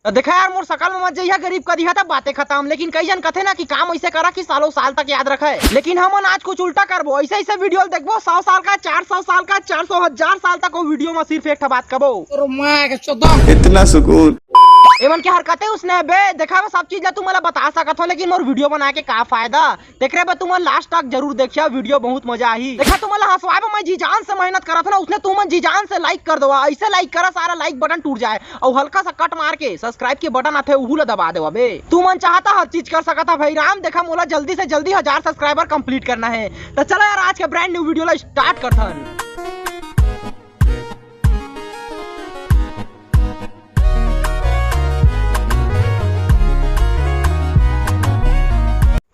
देखा यार मोर सकल में मत जइहा, गरीब का दिहा था बातें खत्म। लेकिन कई जन कथे ना कि काम ऐसे करा कि सालों साल तक याद रखे, लेकिन हम आज कुछ उल्टा करबो। ऐसे ऐसे वीडियो देखबो 100 साल का, 400 साल का, 400 हजार साल तक वो वीडियो में सिर्फ एक बात कबो। इतना सुकून एमन के हरकतें उसने बे देखा मैं सब चीज ला तू मला बता सकत हो, लेकिन मोर वीडियो बना के का फायदा। देख रहे बे तुम लास्ट तक जरूर देखिया, वीडियो बहुत मजा आई। देखा तुम हंसवाए मैं जी जान से मेहनत करा था ना, उसने तुम जी जान से लाइक कर दो। ऐसे लाइक करा सारा लाइक बटन टूट जाए और हल्का सा कट मार के सब्सक्राइब के बटन आते उहू ला दबा दे। बे तू मन चाहता हर चीज कर सकता भाई राम। देखा मोला जल्दी से जल्दी 1000 सब्सक्राइबर कंप्लीट करना है। तो चलो यार आज के ब्रांड न्यू वीडियो ला स्टार्ट करते हैं।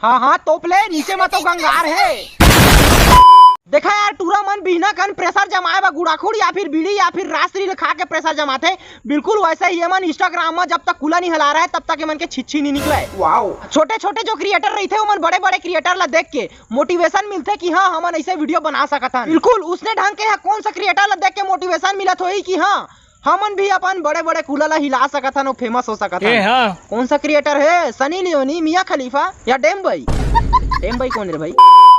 हाँ तोप ले, नीचे में तो गंगार है। देखा यार टूरा मन बिना कन प्रेशर जमाए बा गुड़ाखुड़ या फिर बीड़ी या फिर रासरी खा के प्रेशर जमाते। बिल्कुल वैसे ही ये मन इंस्टाग्राम में जब तक कूला नहीं हिला रहा है तब तक ये मन के छिछी नहीं निकले। वाओ छोटे छोटे जो क्रिएटर रहते हैं बड़े बड़े क्रिएटर ला देख के मोटिवेशन मिलते कि हाँ हम ऐसे वीडियो बना सकते हैं। बिल्कुल उसने ढंग के कौन सा क्रिएटर ला देख के मोटिवेशन मिला तो कि हाँ हमन भी अपन बड़े बड़े कूला ला हिला सकता है, फेमस हो सकता है। हाँ। कौन सा क्रिएटर है? सनी लियोनी, मियां खलीफा या डेम भाई? डेम भाई कौन है भाई?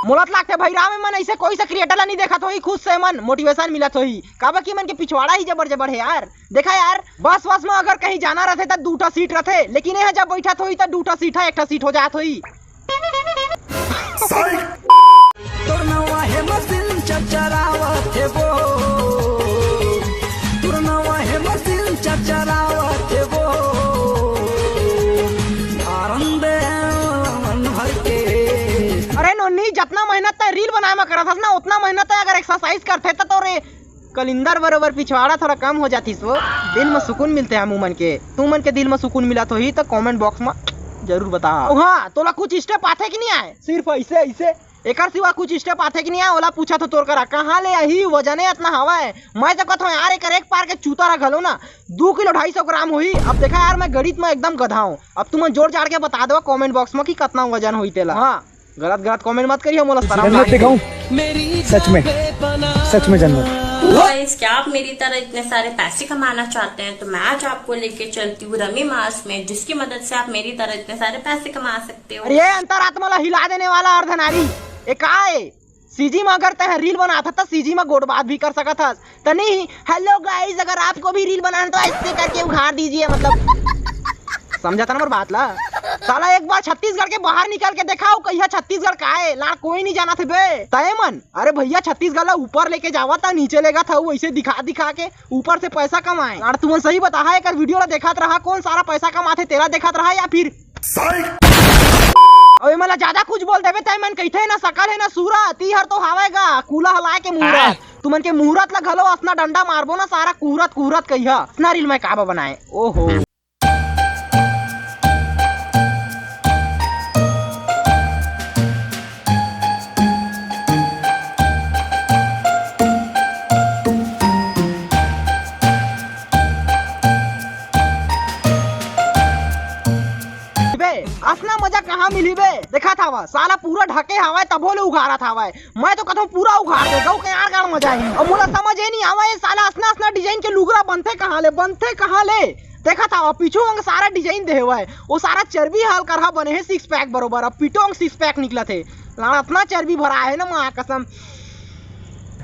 मोलत लागते भाई राम मन ऐसे कोई सा क्रिएटर ला नहीं देखा तो ही खुद से मन मोटिवेशन मिला तो ही काबा की मन के पिछवाड़ा ही जबर जबर है यार। देखा यार बस में अगर कहीं जाना रहते तो 2 सीट रहते, लेकिन यहाँ जब बैठा तो ही तो 2 सीट है 1 सीट हो जात होई। अरे नोनी जितना मेहनत रील बनाए में करा था ना उतना मेहनत है अगर एक्सरसाइज करते तो रे कलिंदर बरोबर पिछवाड़ा थोड़ा कम हो जाती। सो दिल में सुकून मिलते हैं मुमन के। तू मन के दिल में सुकून मिला तो ही तो कमेंट बॉक्स में जरूर बता। हाँ तोला कुछ स्टेप आते कि नहीं आए? सिर्फ ऐसे ऐसे एक सिवा कुछ स्टेप आते कि नहीं आए? ओला पूछा तो तोर करा कहाँ ले आई वजने इतना हवा है। मैं तो कहता हूँ यार एक पार के चूता रख लो ना 2 किलो 250 ग्राम हुई। अब देखा यार मैं गणित में एकदम गधा हूँ। अब तुम जोड़ जाड़ के बता दो कमेंट बॉक्स में कि कितना वजन हुई तेला। हाँ गलत कमेंट मत करिए मोला सच में जन्नत। क्या आप मेरी तरह इतने सारे पैसे कमाना चाहते हैं तो मैं आज आपको लेके चलती हूँ रमी मास में, जिसकी मदद से आप मेरी तरह इतने सारे पैसे कमा सकते हो। ये अंतरात्मा ला हिला देने वाला अर्धनारी एक आए सीजी में अगर तय रील बनाता था सीजी में गोड़ बात भी कर सकता था तो नहीं। हेलो गाइस अगर आपको भी रील बनाना तो ऐसे करके उखाड़ दीजिए, मतलब समझा था ना बात ला। साला एक बार छत्तीसगढ़ के बाहर निकल के दिखाओ कहिया छत्तीसगढ़ का है लाड़ कोई नहीं जाना थे बे तय मन। अरे भैया छत्तीसगढ़ ला ऊपर लेके जावा था नीचे लेगा था वैसे दिखा दिखा के ऊपर से पैसा कमाए। लाड़ तुम सही बता है एक वीडियो ला देखा रहा कौन सारा पैसा कमाते तेरा देखा रहा या फिर अबे मला ज्यादा कुछ बोल देबे तय मन कहते है ना सकल है ना सूरत ई हर तो हवेगा कूला हलाए के मुहूर्त तुमन के मुहूर्त ला घलो अपना डंडा मारबो ना सारा कुहरत कहिया अपना रील में काबा बनाए। ओहो असना मजा कहाँ मिली बे? देखा था वह साला पूरा ढके हवा तबो ले उघारा था। मैं तो कहता हूँ पूरा उघार दे गौ के यार मजा है। और मुला समझ ही नहीं आवा ये साला असना डिजाइन के लुगरा बनते कहाँ ले देखा था पीछू अंग सारा डिजाइन दे हुआ है वो सारा चर्बी हाल करहा बने है 6 पैक बरोबर। अब पीछू अंग 6 पैक निकला थे लाड़ा इतना चर्बी भरा है ना माँ कसम।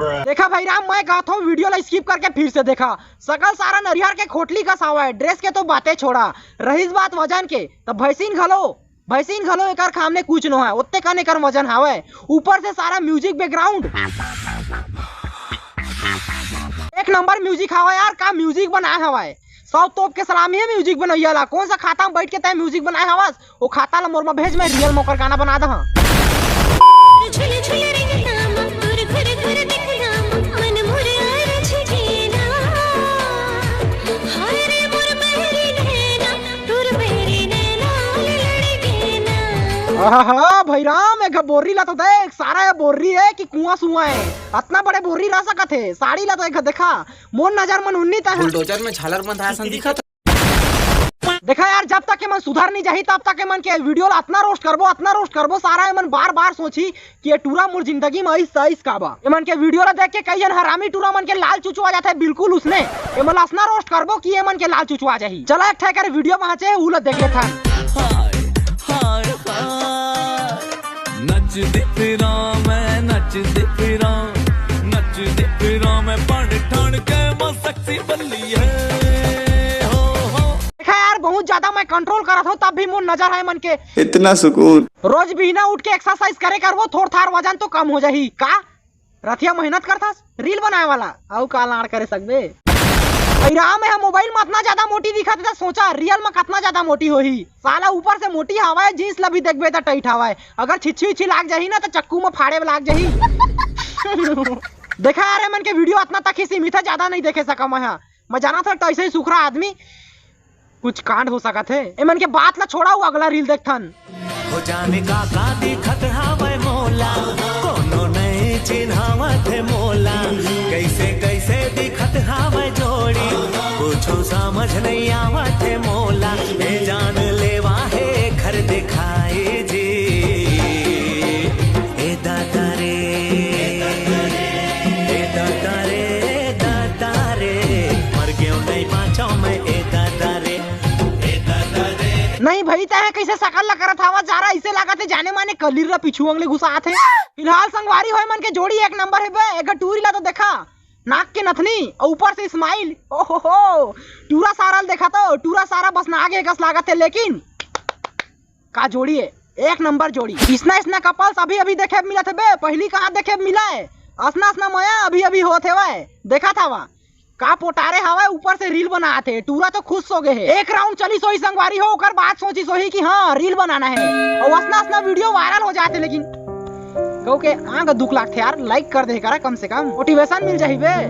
देखा भाई राम मैं कहता हूँ वीडियो ला स्किप करके फिर से देखा। सकल सारा नरियर के खोटली का सावा है, ड्रेस के तो बातें छोड़ा। रहीस बात वजन के तब भैंसीन घलो एक खामने कुछ न है उतने कने कर वजन हावे। ऊपर से सारा म्यूजिक बैकग्राउंड एक नंबर म्यूजिक हवा यार। का म्यूजिक बनाया हवा है 100 तोप के सलामी है म्यूजिक बनैया ला। कौन सा खाता में बैठ के तय म्यूजिक बनाया हवा वो खाता ला मोर में भेज मैं रियल मोकर गाना बना दा। हाँ भाई राम एक बोर्री ला तो देख सारा ये बोर्री है कि कुआं सुआ है। इतना बड़े बोर्री रह सकत है। साड़ी ला तो एक देखा मोर नजर मन उन्नी था बुलडोजर में झालर बंधा सन दिखा। देखा यार, जब तक मन सुधर नहीं जाही तब तक मन के वीडियो इतना रोस्ट करबो सारा मन बार बार सोची कि ये टूरा मोर जिंदगी में ऐस का बा। मन के वीडियो ला देख के कई जन हरामी टूरा मन के लाल चुचुआ जाते बिल्कुल उसने ये मन असना रोस्ट करबो कि ये मन के लाल चुचुआ जाही। चला एक ठे कर वीडियो वहां से उ ला देख लेथन। नच दे फिरा मैं नच दे फिरा मैं पढ़ ठण के मैं सेक्सी बल्ली है हो। देखा यार, बहुत ज्यादा मैं कंट्रोल करत हूँ तब भी मुझ नजर है मन के इतना सुकून। रोज भी ना उठ के एक्सरसाइज करे कर वो थोड़ थार वजन तो कम हो जाही का। रथिया मेहनत करथस रील बनाए वाला आउ का लाड़ करे सकबे। राम है मोबाइल में इतना ज्यादा मोटी दिखत है, सोचा रियल में कितना ज्यादा मोटी होही। साला ऊपर से मोटी हवाए जींस ला भी देखबे त टाइट हवाए, अगर छिछी लाग जाही ना तो चक्कू में फाड़े लाग जाही। देखा यार, मन के वीडियो इतना तक ही सीमित है, ज्यादा नहीं देखे सका मैं जाना था तो ऐसे ही सुखरा आदमी कुछ कांड हो सकत है। एमन के बात ला छोड़ा हुआ अगला रील देखथन। हो जाने का दिखत हावे मोला कोनो नहीं चिन्हावत है मोला कैसे कैसे दिखत हावे जोड़ी कुछो समझ नहीं आवत है मोला ए जान लेवा है घर दिखाए जी ए दादा रे मर गयो नहीं पाछो मैं ए दादा रे नहीं भाई तय कैसे सकल ला करत हवा जा रहा ऐसे लागत है जाने माने कलीर ला पिछू अंगले घुसात है। फिलहाल संगवारी होय मन के जोड़ी एक नंबर है बे। एक टूरी ला तो देखा नाक के नथनी और ऊपर से स्माइल, ओहो टूरा सारा देखा तो टूरा सारा बस नागे कस लागत है, लेकिन का जोड़ी है एक नंबर जोड़ी। इसना कपल्स अभी देखे मिला थे बे, पहली कहाँ देखे मिला है। असना मया अभी होते हुए देखा था वहाँ का पोटारे हवा ऊपर से रील बनाए थे। टूरा तो खुश हो गए है, एक राउंड चली सोई संगवारी हो कर बात सोची सोही कि हाँ रील बनाना है और असना वीडियो वायरल हो जाते। लेकिन कहो के आंख दुख लागते यार, लाइक कर दे करा कम से कम मोटिवेशन मिल जाही बे।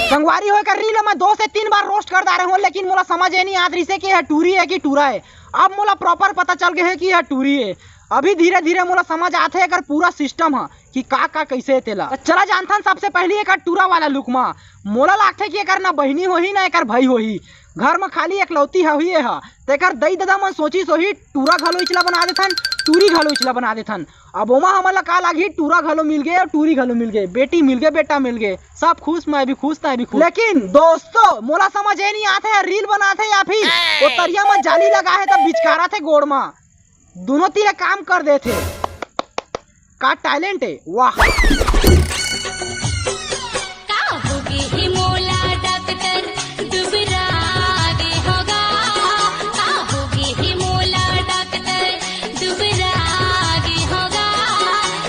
संगवारी होकर रील में 2 से 3 बार रोस्ट कर रहे हो, लेकिन मोला समझ नहीं आत रही से कि यह टूरी है कि टूरा है। अब मोला प्रॉपर पता चल गया है कि यह टूरी है। अभी धीरे धीरे मोला समझ आते है पूरा सिस्टम है कि का कैसे तेला। चला जानथन सबसे पहले एक टूरा वाला लुक में मोला लागते कि एकर ना बहनी होही ना एकर भाई होही, घर में खाली एकलौती हुई है। तेकर दई दादा मन सोची सोही टूरा घलो इचला बना देथन, टूरी घलो इचला बना देथन। अब ओमा हमला का लागी टूरा घलो मिल गए और टूरी घलो मिल गए, बेटी मिल गए बेटा मिल गए, सब खुश, मैं भी खुश ता भी खुश। लेकिन दोस्तों मोला समझ नहीं आते है रील बनाते या फिर वो तरिया में जाली लगा है तब बिचकारा थे गोड़ में, दोनों तीर काम कर देते। का टैलेंट है, वाह।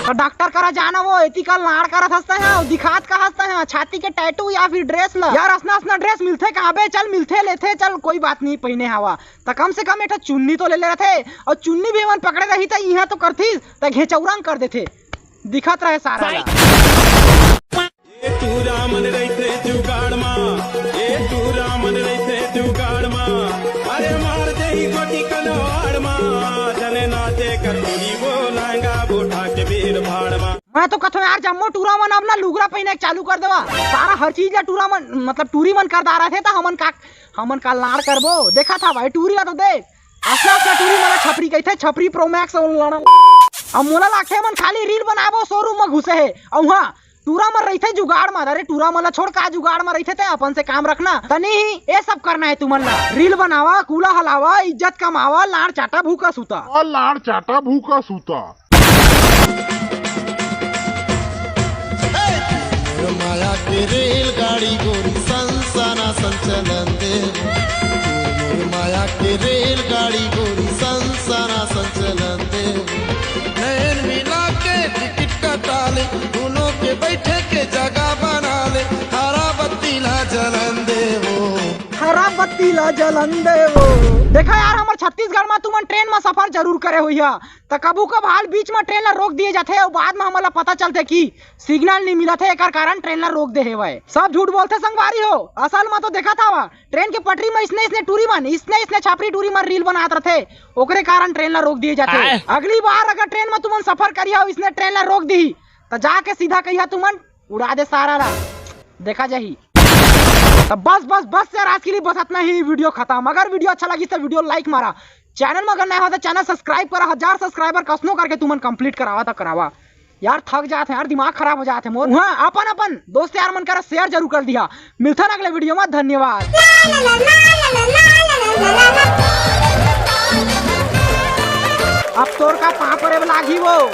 डॉक्टर करा जाना वो एथिकल नाड़ करत हंसते हैं, दिखात का हंसते हैं, छाती के टैटू या फिर ड्रेस ला यार असना ड्रेस मिलते कहाँ बे। चल मिलते लेते चल कोई बात नहीं, पहने हवा तो कम से कम एक चुन्नी तो ले ले रहे थे, और चुन्नी भी मन पकड़े रही था यहाँ तो करती तो घेचौरंग कर देते, दिखत रहे सारा। टूरा मन रहते जुगाड़ मा, ए टूरा मन रहते जुगाड़ मा, अरे मार दे ही गोटी कनवाड़ मा, जने नाचे कर वो लहंगा बोठा के बीर भाड़ मा। मैं तो कथो यार जम्मो टूरा मन अपना लुगरा पहने चालू कर देवा, सारा हर चीज ला टूरा मन मतलब टूरी मन कर दा रहे थे तो हमन का लाड़ करबो। देखा था भाई टूरी ला तो देख असला टूरी मन छपरी कहते छपरी प्रो मैक्स लड़ा। अब मोला लाखे मन खाली रील बनाबो शोरूम में घुसे है और वहाँ टूरा मर रही थे जुगाड़ मार। अरे टूरा मला छोड़ का जुगाड़ में रही थे अपन से काम रखना तनी ही ये सब करना है तुमन ला। रील बनावा, कूला हलावा, इज्जत कमावा, लाड़ चाटा भूखा सूता और लाड़ चाटा भूखा सूता। माया के रेलगाड़ी गोरी संसाना संचलन दे, माया के रेलगाड़ी गोरी संसाना संचलन दे, नैन मिला के टिकट कटा ले, दोनों के बैठे के जगह बना ले, हरा बत्ती ला जलन दे वो, हरा बत्ती ला जलन दे वो। देखा यार हमारे छत्तीसगढ़ में में तुमन ट्रेन में सफर जरूर करे हुई है तो कबू कब हाल बीच में ट्रेन ला रोक दिए जाते और बाद में हमला पता चलते कि सिग्नल नहीं मिला थे, एकर कारण ट्रेन ला रोक दे है। सब झूठ बोलते संगवारी हो, असल में तो देखा था ट्रेन के पटरी में इसने टूरी मन इसने छापरी टूरी मन रील बनात रहे, ओकरे कारण ट्रेन ला रोक दिए जाते। अगली बार अगर ट्रेन में तुमन सफर करिया इसने ट्रेन ला रोक दी तो जाके सीधा कहिया तुमन उड़ा दे सारा ला, देखा जाही। तो बस यार आज के लिए बस इतना ही, वीडियो खत्म। अगर वीडियो अच्छा लगी तो वीडियो लाइक मारा, चैनल में अगर नया हो तो चैनल सब्सक्राइब करा, 1000 सब्सक्राइबर कसनो करके तुमन कंप्लीट करावा तो करावा। यार थक जाते हैं यार, दिमाग खराब हो जाते हैं मोर। हाँ अपन दोस्त यार मन कर शेयर जरूर कर दिया। मिलता है अगले वीडियो में, धन्यवाद। अब तोर का पापड़े लागी वो।